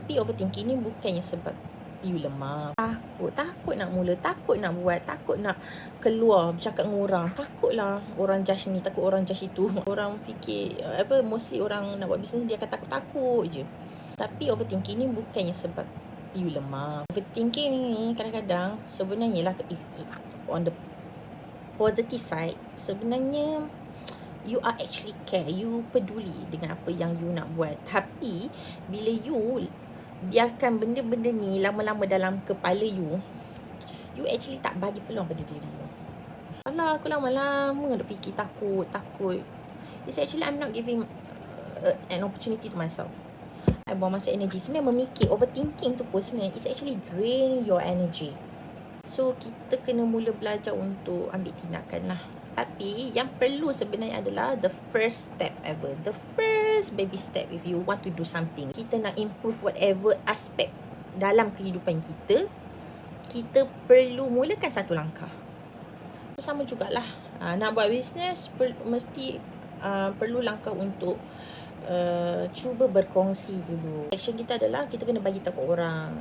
Tapi overthinking ni bukannya sebab you lemah. Takut nak mula, takut nak buat, takut nak keluar bercakap dengan orang. Takutlah orang judge ni, takut orang judge itu. Orang fikir mostly orang nak buat bisnes dia akan takut-takut je. Tapi overthinking ni bukannya sebab you lemah. Overthinking ni kadang-kadang sebenarnya lah, if on the positive side, sebenarnya you are actually care, you peduli dengan apa yang you nak buat. Tapi bila you biarkan benda-benda ni lama-lama dalam kepala you actually tak bagi peluang pada diri you. Alah, aku lama-lama dah fikir takut. It's actually I'm not giving an opportunity to myself. I buang masa energy. Sebenarnya memikir, overthinking tu pun sebenarnya it's actually drain your energy. So kita kena mula belajar untuk ambil tindakan lah. Tapi yang perlu sebenarnya adalah the first step ever, the first baby step. If you want to do something, kita nak improve whatever aspect dalam kehidupan kita, kita perlu mulakan satu langkah. Sama jugalah, nak buat bisnes mesti perlu langkah untuk cuba berkongsi dulu. Action kita adalah kita kena bagi tahu ke orang.